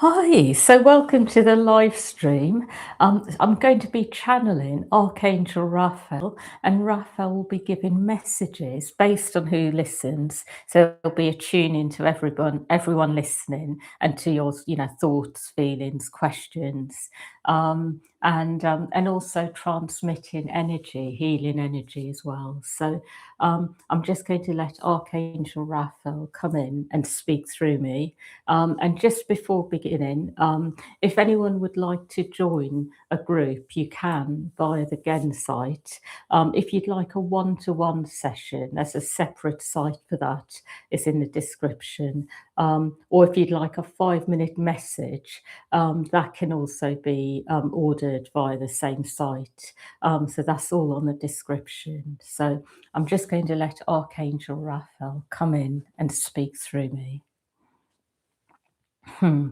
Hi, so welcome to the live stream. I'm going to be channeling Archangel Raphael, and Raphael will be giving messages based on who listens. So there'll be a tune into everyone listening, and to your, thoughts, feelings, questions, and also transmitting energy, healing energy as well. So I'm just going to let Archangel Raphael come in and speak through me. And just before beginning, if anyone would like to join a group, you can via the Gen site. If you'd like a one-to-one session, there's a separate site for that. It's in the description. Or if you'd like a 5-minute message, that can also be ordered via the same site. So that's all on the description. So I'm just going to let Archangel Raphael come in and speak through me. Hmm.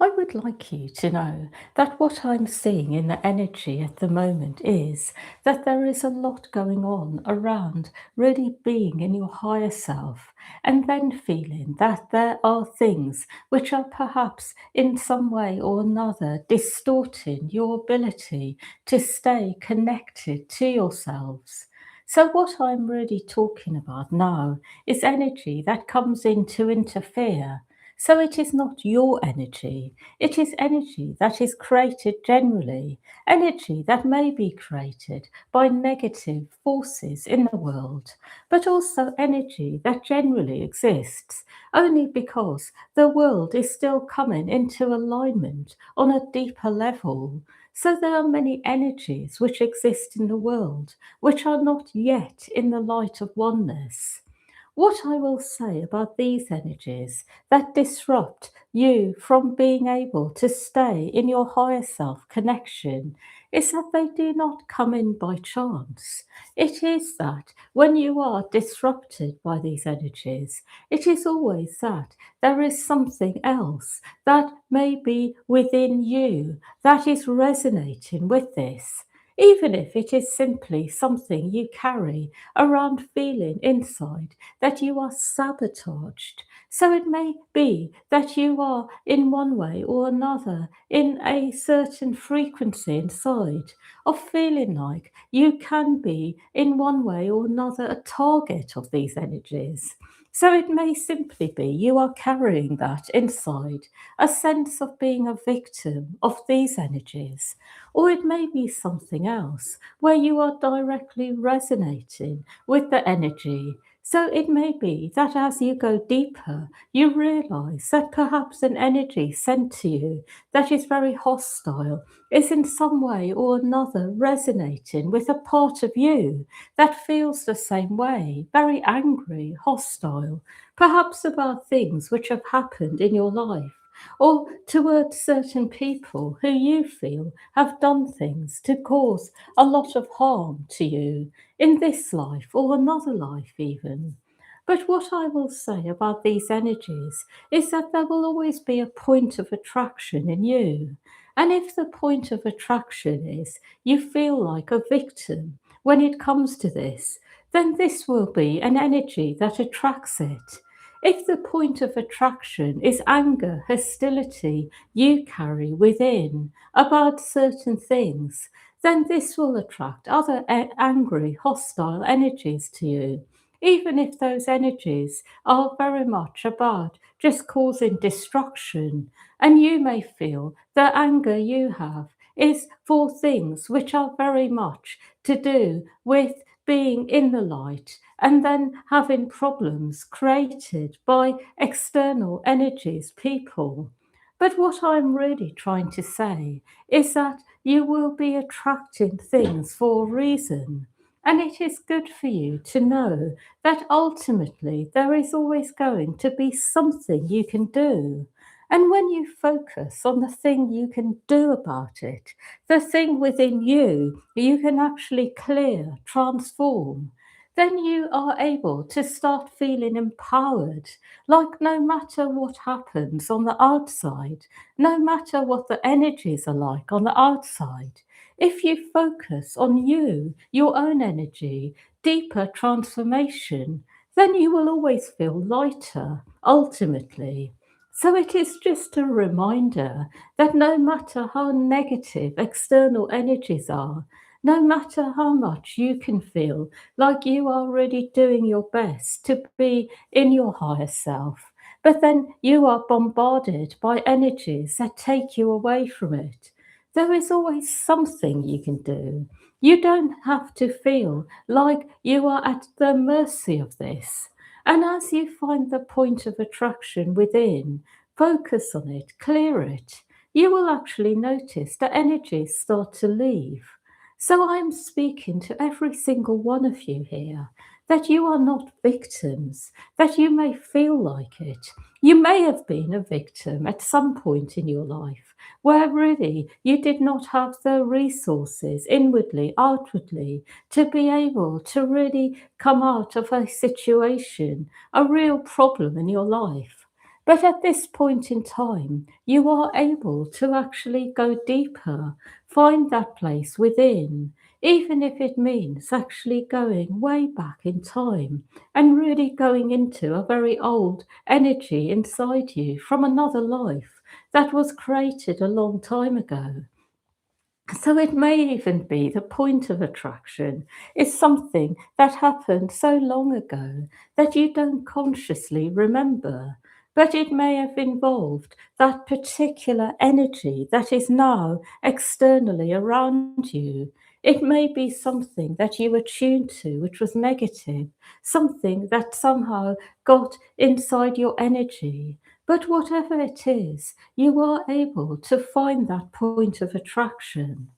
I would like you to know that what I'm seeing in the energy at the moment is that there is a lot going on around really being in your higher self and then feeling that there are things which are perhaps in some way or another distorting your ability to stay connected to yourselves. So, what I'm really talking about now is energy that comes in to interfere. So it is not your energy, it is energy that is created generally, energy that may be created by negative forces in the world, but also energy that generally exists only because the world is still coming into alignment on a deeper level. So there are many energies which exist in the world which are not yet in the light of oneness. What I will say about these energies that disrupt you from being able to stay in your higher self connection is that they do not come in by chance. It is that when you are disrupted by these energies, it is always that there is something else that may be within you that is resonating with this. Even if it is simply something you carry around feeling inside that you are sabotaged. So it may be that you are, in one way or another, in a certain frequency inside of feeling like you can be, in one way or another, a target of these energies. So it may simply be you are carrying that inside, a sense of being a victim of these energies. Or it may be something else where you are directly resonating with the energy. So it may be that as you go deeper, you realize that perhaps an energy sent to you that is very hostile is in some way or another resonating with a part of you that feels the same way, very angry, hostile, perhaps about things which have happened in your life, or towards certain people who you feel have done things to cause a lot of harm to you in this life or another life, even. But what I will say about these energies is that there will always be a point of attraction in you. And if the point of attraction is you feel like a victim when it comes to this, then this will be an energy that attracts it. If the point of attraction is anger, hostility you carry within about certain things, then this will attract other angry, hostile energies to you. Even if those energies are very much about just causing destruction, and you may feel the anger you have is for things which are very much to do with being in the light and then having problems created by external energies, people. But what I'm really trying to say is that you will be attracting things for a reason. And it is good for you to know that ultimately there is always going to be something you can do. And when you focus on the thing you can do about it, the thing within you can actually clear, transform, then you are able to start feeling empowered. Like no matter what happens on the outside, no matter what the energies are like on the outside, if you focus on you, your own energy, deeper transformation, then you will always feel lighter ultimately. So it is just a reminder that no matter how negative external energies are, no matter how much you can feel like you are really doing your best to be in your higher self, but then you are bombarded by energies that take you away from it, there is always something you can do. You don't have to feel like you are at the mercy of this. And as you find the point of attraction within, focus on it, clear it, you will actually notice the energies start to leave. So I'm speaking to every single one of you here that you are not victims, that you may feel like it. You may have been a victim at some point in your life where really you did not have the resources inwardly, outwardly, to be able to really come out of a situation, a real problem in your life. But at this point in time, you are able to actually go deeper, find that place within, even if it means actually going way back in time and really going into a very old energy inside you from another life that was created a long time ago. So it may even be the point of attraction is something that happened so long ago that you don't consciously remember. But it may have involved that particular energy that is now externally around you. It may be something that you were tuned to, which was negative, something that somehow got inside your energy. But whatever it is, you are able to find that point of attraction.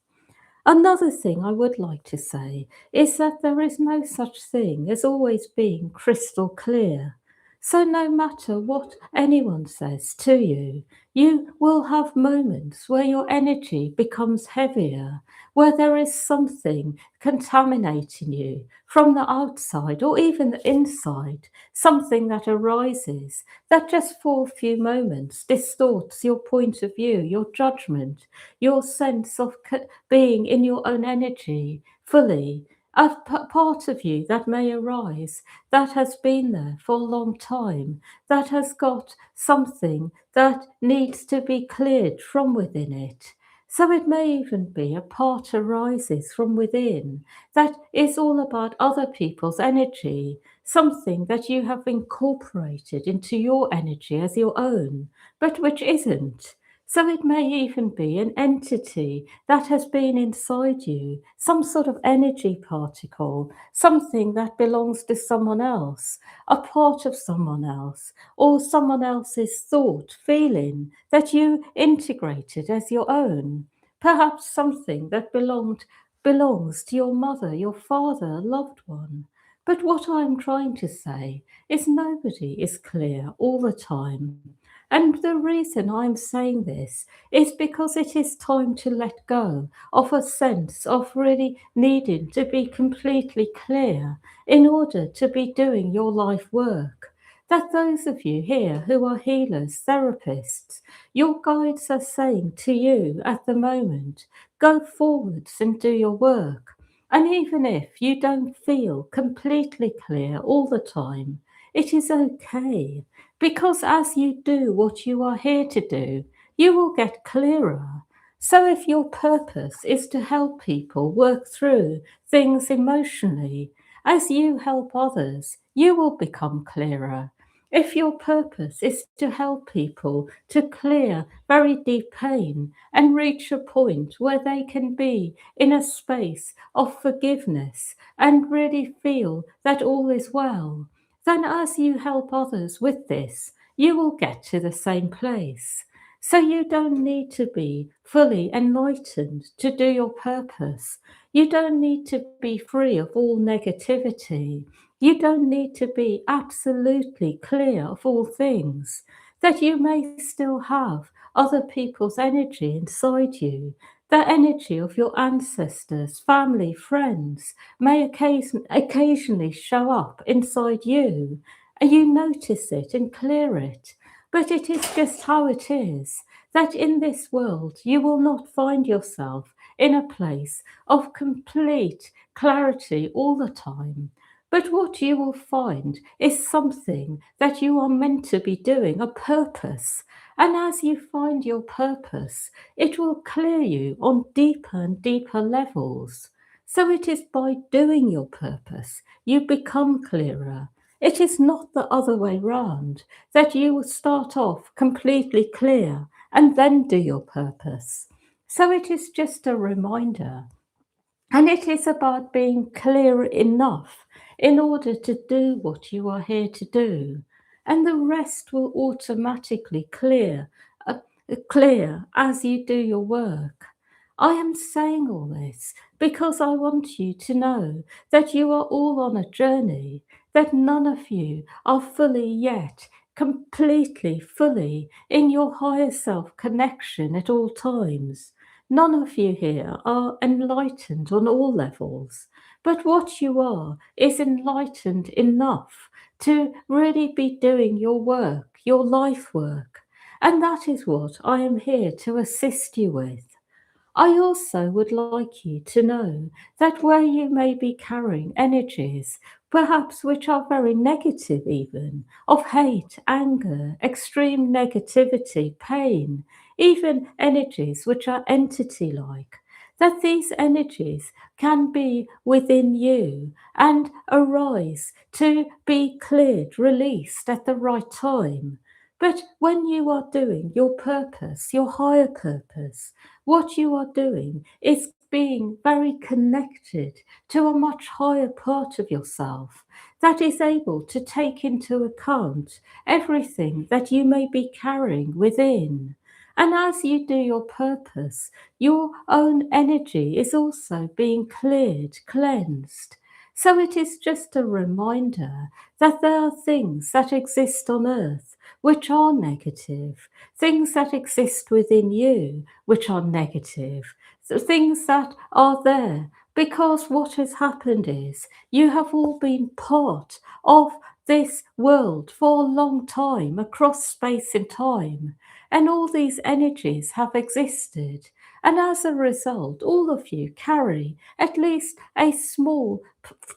Another thing I would like to say is that there is no such thing as always being crystal clear. So, no matter what anyone says to you, you will have moments where your energy becomes heavier, where there is something contaminating you from the outside or even the inside, something that arises that just for a few moments distorts your point of view, your judgment, your sense of being in your own energy fully. A part of you that may arise that has been there for a long time, that has got something that needs to be cleared from within it. So it may even be a part arises from within that is all about other people's energy, something that you have incorporated into your energy as your own, but which isn't. So it may even be an entity that has been inside you, some sort of energy particle, something that belongs to someone else, a part of someone else, or someone else's thought, feeling that you integrated as your own. Perhaps something that belongs to your mother, your father, a loved one. But what I'm trying to say is nobody is clear all the time. And the reason I'm saying this is because it is time to let go of a sense of really needing to be completely clear in order to be doing your life work. That those of you here who are healers, therapists, your guides are saying to you at the moment, go forwards and do your work. And even if you don't feel completely clear all the time, it is okay, because as you do what you are here to do, you will get clearer. So if your purpose is to help people work through things emotionally, as you help others, you will become clearer. If your purpose is to help people to clear very deep pain and reach a point where they can be in a space of forgiveness and really feel that all is well, then as you help others with this, you will get to the same place. So you don't need to be fully enlightened to do your purpose. You don't need to be free of all negativity. You don't need to be absolutely clear of all things. That you may still have other people's energy inside you, The energy of your ancestors, family, friends may occasionally show up inside you, and you notice it and clear it. But it is just how it is that in this world you will not find yourself in a place of complete clarity all the time. But what you will find is something that you are meant to be doing, a purpose. And as you find your purpose, it will clear you on deeper and deeper levels. So it is by doing your purpose you become clearer. It is not the other way round, that you will start off completely clear and then do your purpose. So it is just a reminder, and it is about being clear enough in order to do what you are here to do. And the rest will automatically clear as you do your work. I am saying all this because I want you to know that you are all on a journey, that none of you are fully yet, completely, fully in your higher self connection at all times. None of you here are enlightened on all levels, but what you are is enlightened enough to really be doing your work, your life work. And that is what I am here to assist you with. I also would like you to know that where you may be carrying energies, perhaps which are very negative, even of hate, anger, extreme negativity, pain, even energies which are entity like, that these energies can be within you and arise to be cleared, released at the right time. But when you are doing your purpose, your higher purpose, what you are doing is being very connected to a much higher part of yourself that is able to take into account everything that you may be carrying within. And as you do your purpose, your own energy is also being cleared, cleansed. So it is just a reminder that there are things that exist on earth which are negative, things that exist within you which are negative, so things that are there because what has happened is you have all been part of this world for a long time across space and time, and all these energies have existed. And as a result, all of you carry at least a small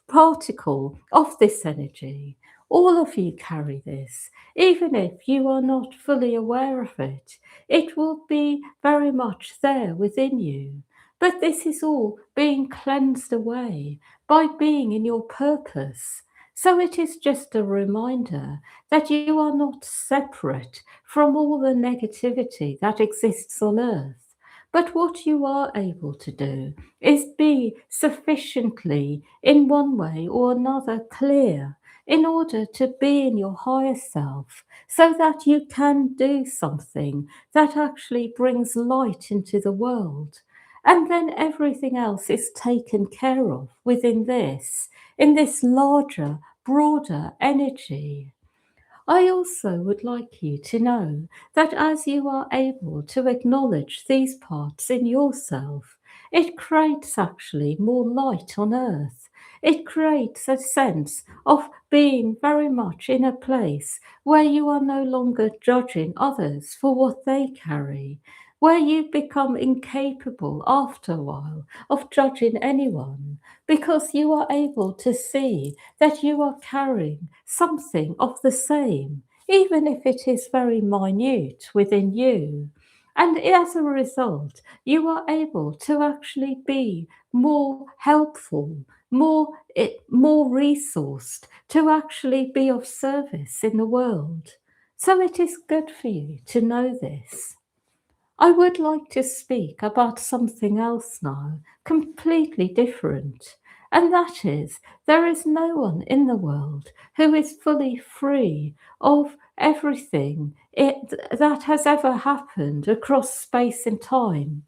particle of this energy. All of you carry this, even if you are not fully aware of it. It will be very much there within you. But this is all being cleansed away by being in your purpose. So it is just a reminder that you are not separate from all the negativity that exists on earth. But what you are able to do is be sufficiently, in one way or another, clear in order to be in your higher self so that you can do something that actually brings light into the world. And then everything else is taken care of within this, in this larger, broader energy. I also would like you to know that as you are able to acknowledge these parts in yourself, it creates actually more light on earth. It creates a sense of being very much in a place where you are no longer judging others for what they carry, where you become incapable after a while of judging anyone because you are able to see that you are carrying something of the same, even if it is very minute within you. And as a result, you are able to actually be more helpful, more resourced to actually be of service in the world. So it is good for you to know this. I would like to speak about something else now, completely different. And that is, there is no one in the world who is fully free of everything that has ever happened across space and time.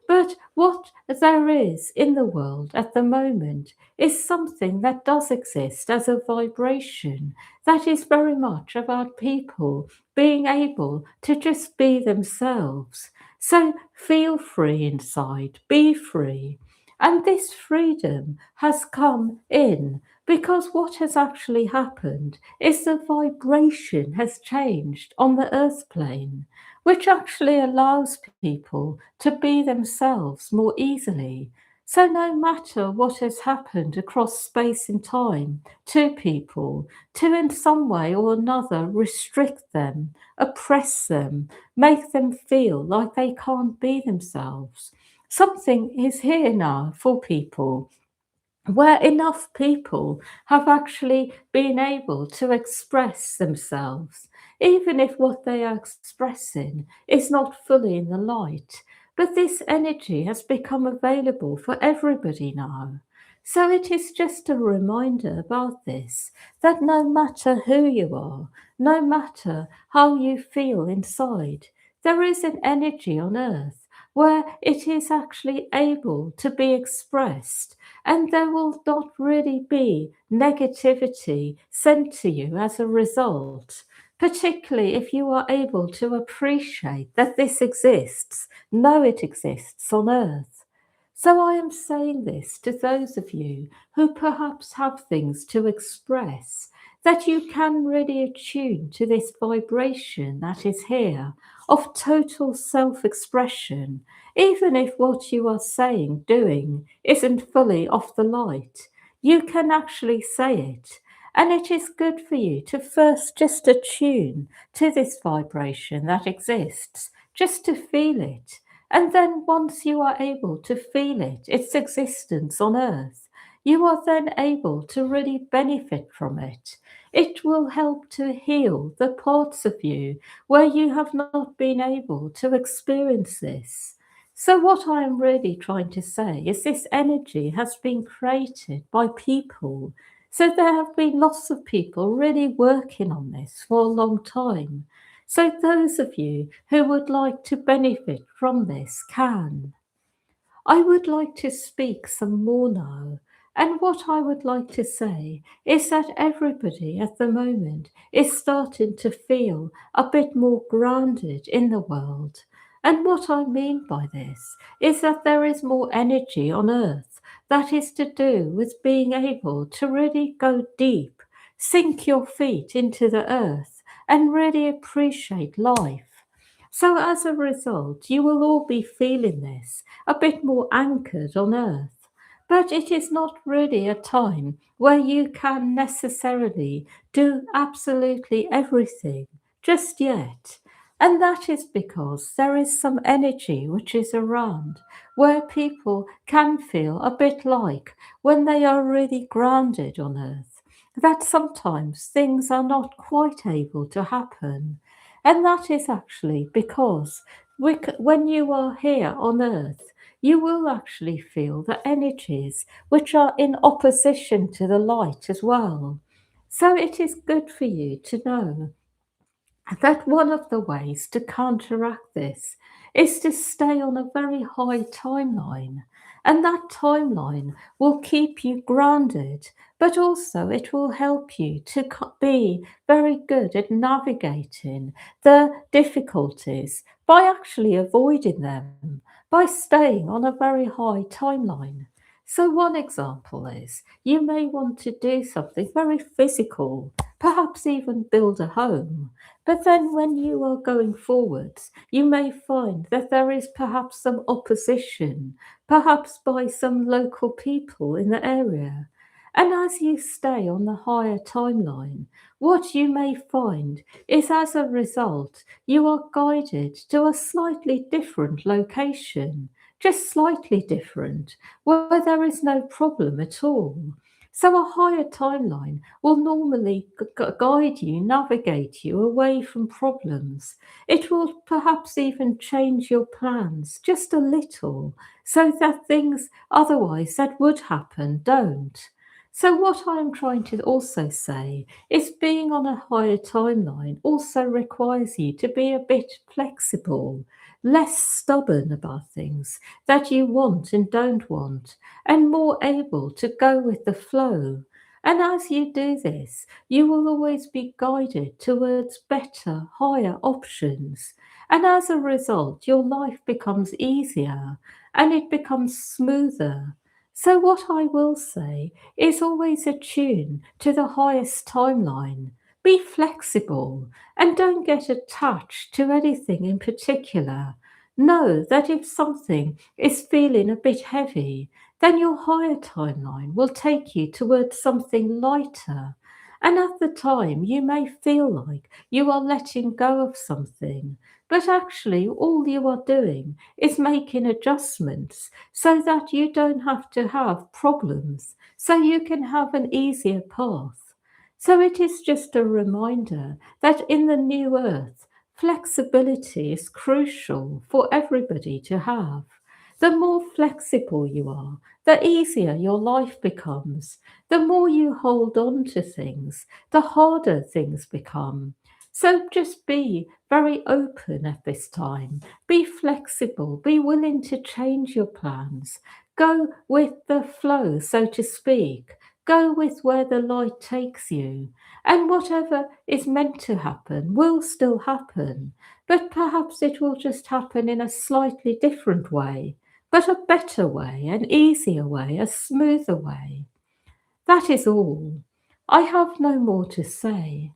But what there is in the world at the moment is something that does exist as a vibration that is very much about people being able to just be themselves. So feel free inside, be free. And this freedom has come in because what has actually happened is the vibration has changed on the earth plane, which actually allows people to be themselves more easily. So, no matter what has happened across space and time to people, to in some way or another restrict them, oppress them, make them feel like they can't be themselves, something is here now for people where enough people have actually been able to express themselves, even if what they are expressing is not fully in the light. But this energy has become available for everybody now. So it is just a reminder about this that no matter who you are, no matter how you feel inside, there is an energy on earth where it is actually able to be expressed, and there will not really be negativity sent to you as a result, particularly if you are able to appreciate that this exists, know it exists on earth. So I am saying this to those of you who perhaps have things to express, that you can really attune to this vibration that is here of total self expression, even if what you are saying, doing, isn't fully off the light. You can actually say it. And it is good for you to first just attune to this vibration that exists, just to feel it. And then once you are able to feel it, its existence on earth, you are then able to really benefit from it. It will help to heal the parts of you where you have not been able to experience this. So, what I am really trying to say is this energy has been created by people. So, there have been lots of people really working on this for a long time. So, those of you who would like to benefit from this can. I would like to speak some more now. And what I would like to say is that everybody at the moment is starting to feel a bit more grounded in the world. And what I mean by this is that there is more energy on earth that is to do with being able to really go deep, sink your feet into the earth, and really appreciate life. So, as a result, you will all be feeling this a bit more anchored on earth. But it is not really a time where you can necessarily do absolutely everything just yet. And that is because there is some energy which is around where people can feel a bit like when they are really grounded on earth, that sometimes things are not quite able to happen. And that is actually because when you are here on earth, you will actually feel the energies which are in opposition to the light as well. So it is good for you to know that one of the ways to counteract this is to stay on a very high timeline. And that timeline will keep you grounded, but also it will help you to be very good at navigating the difficulties by actually avoiding them, by staying on a very high timeline. So, one example is you may want to do something very physical, perhaps even build a home. But then, when you are going forwards, you may find that there is perhaps some opposition, perhaps by some local people in the area. And as you stay on the higher timeline, what you may find is as a result, you are guided to a slightly different location, just slightly different, where there is no problem at all. So, a higher timeline will normally guide you, navigate you away from problems. It will perhaps even change your plans just a little so that things otherwise that would happen don't. So, what I'm trying to also say is being on a higher timeline also requires you to be a bit flexible, less stubborn about things that you want and don't want, and more able to go with the flow. And as you do this, you will always be guided towards better, higher options. And as a result, your life becomes easier and it becomes smoother. So, what I will say is always attune to the highest timeline. Be flexible and don't get attached to anything in particular. Know that if something is feeling a bit heavy, then your higher timeline will take you towards something lighter. And at the time, you may feel like you are letting go of something, but actually, all you are doing is making adjustments so that you don't have to have problems, so you can have an easier path. So it is just a reminder that in the new earth, flexibility is crucial for everybody to have. The more flexible you are, the easier your life becomes. The more you hold on to things, the harder things become. So just be very open at this time. Be flexible. Be willing to change your plans. Go with the flow, so to speak. Go with where the light takes you. And whatever is meant to happen will still happen. But perhaps it will just happen in a slightly different way, but a better way, an easier way, a smoother way. That is all. I have no more to say.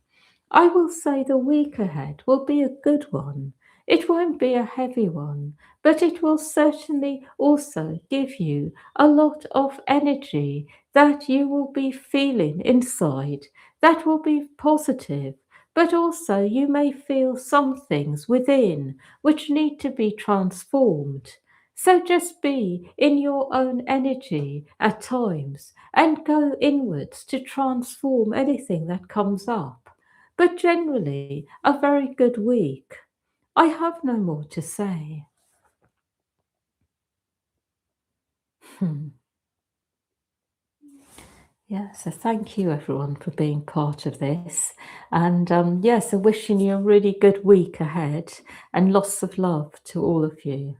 I will say the week ahead will be a good one. It won't be a heavy one, but it will certainly also give you a lot of energy that you will be feeling inside, that will be positive, but also you may feel some things within which need to be transformed. So just be in your own energy at times and go inwards to transform anything that comes up, but generally a very good week. I have no more to say. Hmm. Yeah, so thank you everyone for being part of this. And yeah, so wishing you a really good week ahead and lots of love to all of you.